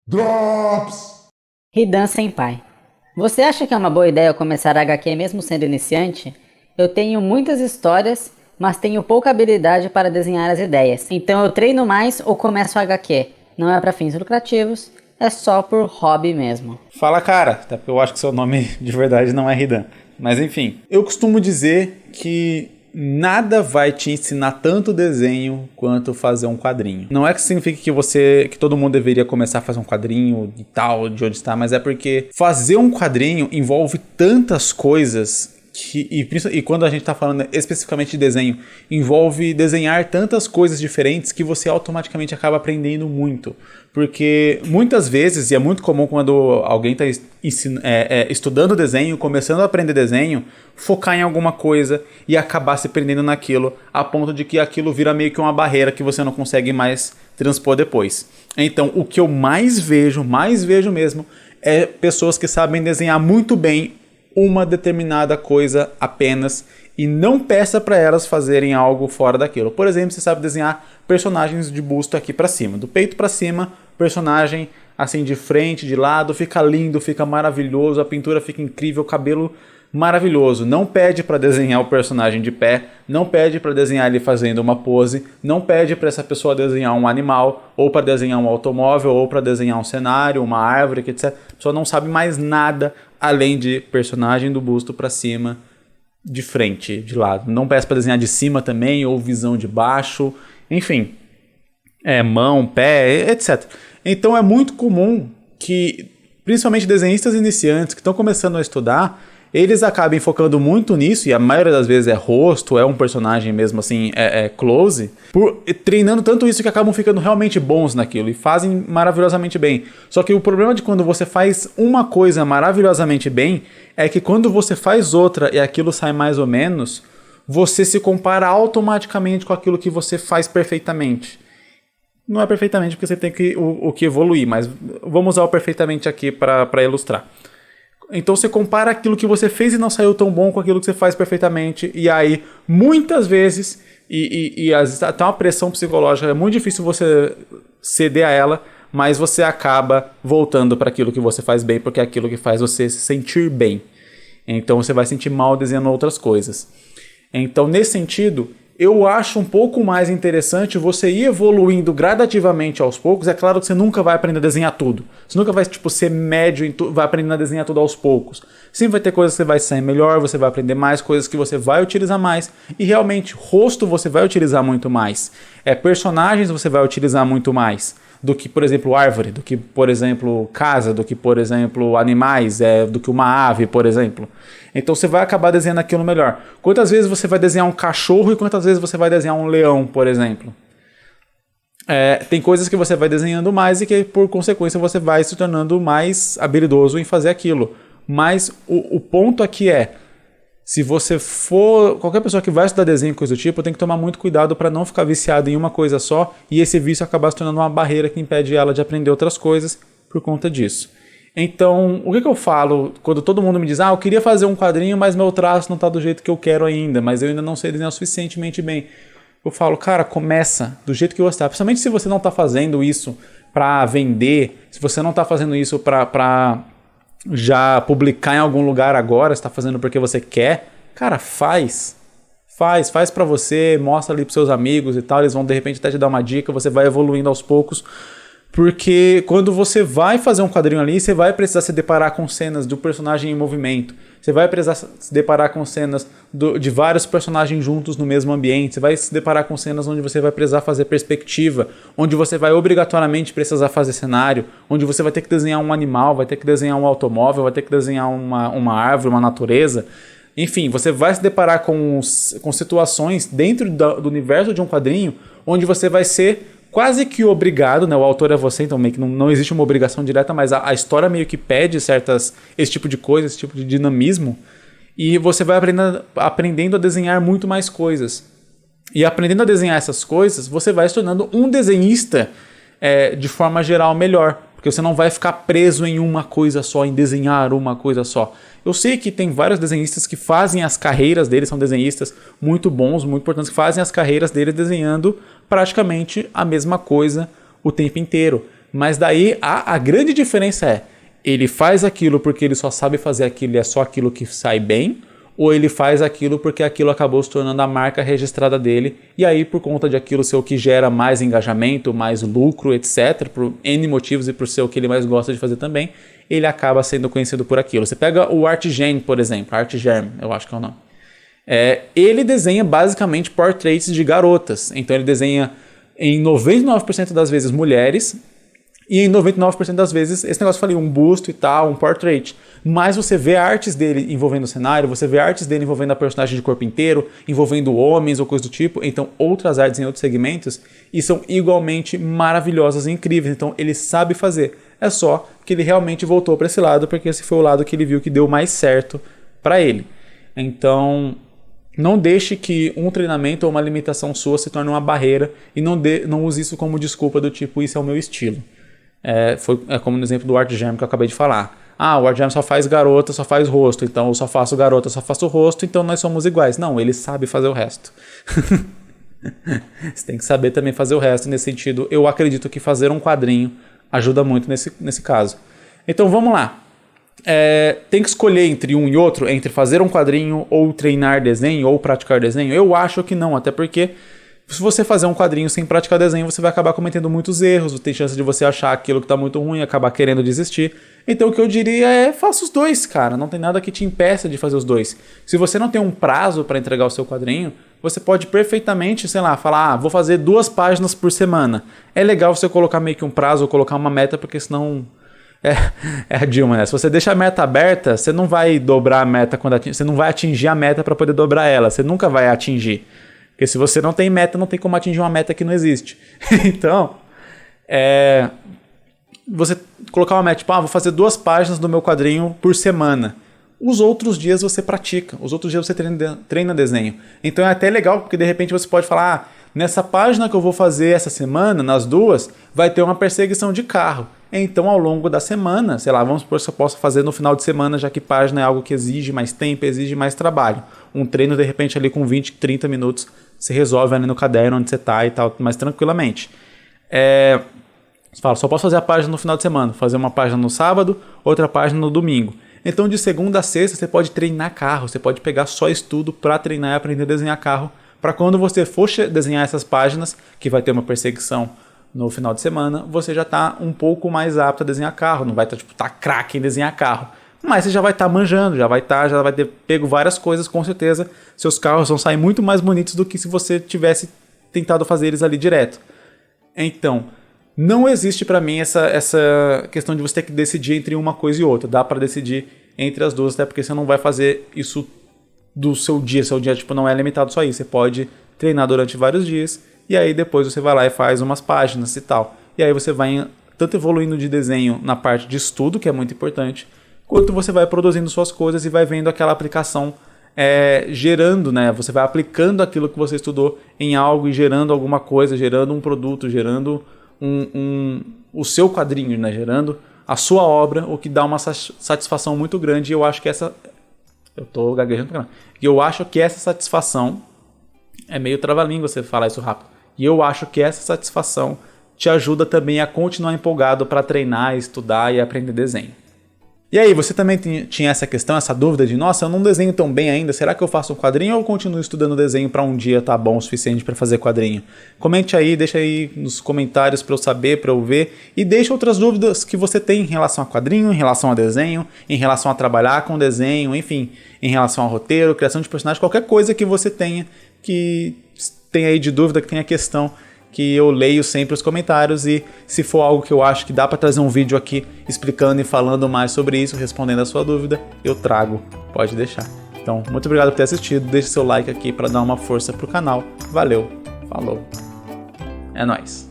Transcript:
Drops! Hidan Senpai. Você acha que é uma boa ideia eu começar HQ mesmo sendo iniciante? Eu tenho muitas histórias, mas tenho pouca habilidade para desenhar as ideias. Então eu treino mais ou começo HQ. Não é para fins lucrativos, é só por hobby mesmo. Fala, cara, até porque eu acho que seu nome de verdade não é Hidan. Mas enfim, eu costumo dizer que nada vai te ensinar tanto desenho quanto fazer um quadrinho. Não é que significa que todo mundo deveria começar a fazer um quadrinho e tal, de onde está, mas é porque fazer um quadrinho envolve tantas coisas e quando a gente está falando especificamente de desenho, envolve desenhar tantas coisas diferentes que você automaticamente acaba aprendendo muito. Porque muitas vezes, e é muito comum quando alguém está estudando desenho, começando a aprender desenho, focar em alguma coisa e acabar se prendendo naquilo, a ponto de que aquilo vira meio que uma barreira que você não consegue mais transpor depois. Então, o que eu mais vejo mesmo, é pessoas que sabem desenhar muito bem uma determinada coisa apenas e não peça para elas fazerem algo fora daquilo. Por exemplo, você sabe desenhar personagens de busto aqui para cima, do peito para cima, personagem assim de frente, de lado, fica lindo, fica maravilhoso, a pintura fica incrível, o cabelo maravilhoso. Não pede para desenhar o personagem de pé, não pede para desenhar ele fazendo uma pose, não pede para essa pessoa desenhar um animal, ou para desenhar um automóvel, ou para desenhar um cenário, uma árvore, etc. A pessoa não sabe mais nada além de personagem do busto para cima, de frente, de lado. Não peça para desenhar de cima também, ou visão de baixo, enfim, mão, pé, etc. Então é muito comum que, principalmente desenhistas iniciantes que estão começando a estudar, eles acabem focando muito nisso, e a maioria das vezes é rosto, é um personagem mesmo assim, close, treinando tanto isso que acabam ficando realmente bons naquilo e fazem maravilhosamente bem. Só que o problema de quando você faz uma coisa maravilhosamente bem é que quando você faz outra e aquilo sai mais ou menos, você se compara automaticamente com aquilo que você faz perfeitamente. Não é perfeitamente porque você tem que evoluir, mas vamos usar o perfeitamente aqui para ilustrar. Então você compara aquilo que você fez e não saiu tão bom com aquilo que você faz perfeitamente. E aí, muitas vezes, até uma pressão psicológica, é muito difícil você ceder a ela, mas você acaba voltando para aquilo que você faz bem, porque é aquilo que faz você se sentir bem. Então você vai sentir mal desenhando outras coisas. Então, nesse sentido, eu acho um pouco mais interessante você ir evoluindo gradativamente aos poucos. É claro que você nunca vai aprender a desenhar tudo. Você nunca vai ser médio, vai aprendendo a desenhar tudo aos poucos. Sempre vai ter coisas que você vai sair melhor, você vai aprender mais, coisas que você vai utilizar mais. E realmente, rosto você vai utilizar muito mais. Personagens você vai utilizar muito mais do que, por exemplo, árvore, do que, por exemplo, casa, do que, por exemplo, animais, do que uma ave, por exemplo. Então você vai acabar desenhando aquilo melhor. Quantas vezes você vai desenhar um cachorro e quantas vezes você vai desenhar um leão, por exemplo? Tem coisas que você vai desenhando mais e que, por consequência, você vai se tornando mais habilidoso em fazer aquilo. Mas o ponto aqui se você for... Qualquer pessoa que vai estudar desenho e coisa do tipo, tem que tomar muito cuidado para não ficar viciado em uma coisa só e esse vício acabar se tornando uma barreira que impede ela de aprender outras coisas por conta disso. Então, o que eu falo quando todo mundo me diz eu queria fazer um quadrinho, mas meu traço não está do jeito que eu quero ainda, mas eu ainda não sei desenhar suficientemente bem. Eu falo, cara, começa do jeito que você está. Principalmente se você não está fazendo isso para vender, se você não está fazendo isso para já publicar em algum lugar agora, você está fazendo porque você quer, cara, faz para você, mostra ali pros seus amigos e tal, eles vão de repente até te dar uma dica, você vai evoluindo aos poucos, porque quando você vai fazer um quadrinho ali, você vai precisar se deparar com cenas do personagem em movimento, você vai precisar se deparar com cenas de vários personagens juntos no mesmo ambiente, você vai se deparar com cenas onde você vai precisar fazer perspectiva, onde você vai obrigatoriamente precisar fazer cenário, onde você vai ter que desenhar um animal, vai ter que desenhar um automóvel, vai ter que desenhar uma árvore, uma natureza. Enfim, você vai se deparar com situações dentro do universo de um quadrinho onde você vai ser quase que obrigado, né? O autor é você, então meio que não existe uma obrigação direta, mas a história meio que pede esse tipo de coisa, esse tipo de dinamismo, e você vai aprendendo a desenhar muito mais coisas. E aprendendo a desenhar essas coisas, você vai se tornando um desenhista de forma geral melhor, porque você não vai ficar preso em uma coisa só, em desenhar uma coisa só. Eu sei que tem vários desenhistas que fazem as carreiras deles, são desenhistas muito bons, muito importantes, que fazem as carreiras deles desenhando praticamente a mesma coisa o tempo inteiro. Mas daí a grande diferença é, ele faz aquilo porque ele só sabe fazer aquilo e é só aquilo que sai bem, ou ele faz aquilo porque aquilo acabou se tornando a marca registrada dele, e aí por conta de aquilo ser o que gera mais engajamento, mais lucro, etc., por N motivos e por ser o que ele mais gosta de fazer também, ele acaba sendo conhecido por aquilo. Você pega o Artgerm, por exemplo, Artgerm, eu acho que é o nome. Ele desenha basicamente portraits de garotas, então ele desenha em 99% das vezes mulheres, e em 99% das vezes, esse negócio que eu falei, um busto e tal, um portrait. Mas você vê artes dele envolvendo o cenário, você vê artes dele envolvendo a personagem de corpo inteiro, envolvendo homens ou coisa do tipo. Então, outras artes em outros segmentos, e são igualmente maravilhosas e incríveis. Então, ele sabe fazer. É só que ele realmente voltou para esse lado, porque esse foi o lado que ele viu que deu mais certo para ele. Então, não deixe que um treinamento ou uma limitação sua se torne uma barreira e não use isso como desculpa do tipo, isso é o meu estilo. É como no exemplo do Artgerm que eu acabei de falar. O Artgerm só faz garota, só faz rosto, então eu só faço garota, só faço rosto, então nós somos iguais. Não, ele sabe fazer o resto. Você tem que saber também fazer o resto. Nesse sentido, eu acredito que fazer um quadrinho ajuda muito nesse caso. Então vamos lá. Tem que escolher entre um e outro, entre fazer um quadrinho ou treinar desenho ou praticar desenho? Eu acho que não, até porque se você fazer um quadrinho sem praticar desenho, você vai acabar cometendo muitos erros, tem chance de você achar aquilo que está muito ruim e acabar querendo desistir. Então o que eu diria é, faça os dois, cara, não tem nada que te impeça de fazer os dois. Se você não tem um prazo para entregar o seu quadrinho, você pode perfeitamente, sei lá, falar, vou fazer 2 páginas por semana. É legal você colocar meio que um prazo ou colocar uma meta, porque senão... É a Dilma, né? Se você deixa a meta aberta, você não vai dobrar a meta você não vai atingir a meta para poder dobrar ela, você nunca vai atingir. Porque se você não tem meta, não tem como atingir uma meta que não existe. Então, você colocar uma meta, tipo, vou fazer 2 páginas do meu quadrinho por semana. Os outros dias você pratica, os outros dias você treina desenho. Então é até legal, porque de repente você pode falar, nessa página que eu vou fazer essa semana, nas 2, vai ter uma perseguição de carro. Então ao longo da semana, sei lá, vamos supor que eu possa fazer no final de semana, já que página é algo que exige mais tempo, exige mais trabalho. Um treino, de repente, ali com 20, 30 minutos, você resolve ali no caderno onde você está e tal, mais tranquilamente. Você fala, só posso fazer a página no final de semana, fazer uma página no sábado, outra página no domingo. Então de segunda a sexta você pode treinar carro, você pode pegar só estudo para treinar e aprender a desenhar carro, para quando você for desenhar essas páginas, que vai ter uma perseguição no final de semana, você já está um pouco mais apto a desenhar carro, não vai estar craque em desenhar carro. Mas você já vai estar manjando, já vai ter pego várias coisas, com certeza. Seus carros vão sair muito mais bonitos do que se você tivesse tentado fazer eles ali direto. Então, não existe para mim essa questão de você ter que decidir entre uma coisa e outra. Dá para decidir entre as duas, até porque você não vai fazer isso do seu dia. Seu dia tipo, não é limitado só a isso. Você pode treinar durante vários dias e aí depois você vai lá e faz umas páginas e tal. E aí você vai tanto evoluindo de desenho na parte de estudo, que é muito importante, quanto você vai produzindo suas coisas e vai vendo aquela aplicação gerando, né? Você vai aplicando aquilo que você estudou em algo e gerando alguma coisa, gerando um produto, gerando o seu quadrinho, né? Gerando a sua obra, o que dá uma satisfação muito grande. E eu acho que eu tô gaguejando pra caramba. E eu acho que essa satisfação é meio trava-língua você falar isso rápido. E eu acho que essa satisfação te ajuda também a continuar empolgado para treinar, estudar e aprender desenho. E aí, você também tinha essa questão, essa dúvida de, nossa, eu não desenho tão bem ainda, será que eu faço um quadrinho ou eu continuo estudando desenho para um dia tá bom o suficiente para fazer quadrinho? Comente aí, deixa aí nos comentários para eu saber, para eu ver, e deixa outras dúvidas que você tem em relação a quadrinho, em relação a desenho, em relação a trabalhar com desenho, enfim, em relação ao roteiro, criação de personagem, qualquer coisa que você tenha aí de dúvida, que tenha questão, que eu leio sempre os comentários, e se for algo que eu acho que dá para trazer um vídeo aqui explicando e falando mais sobre isso, respondendo a sua dúvida, eu trago, pode deixar. Então, muito obrigado por ter assistido, deixe seu like aqui para dar uma força pro canal. Valeu, falou, é nóis!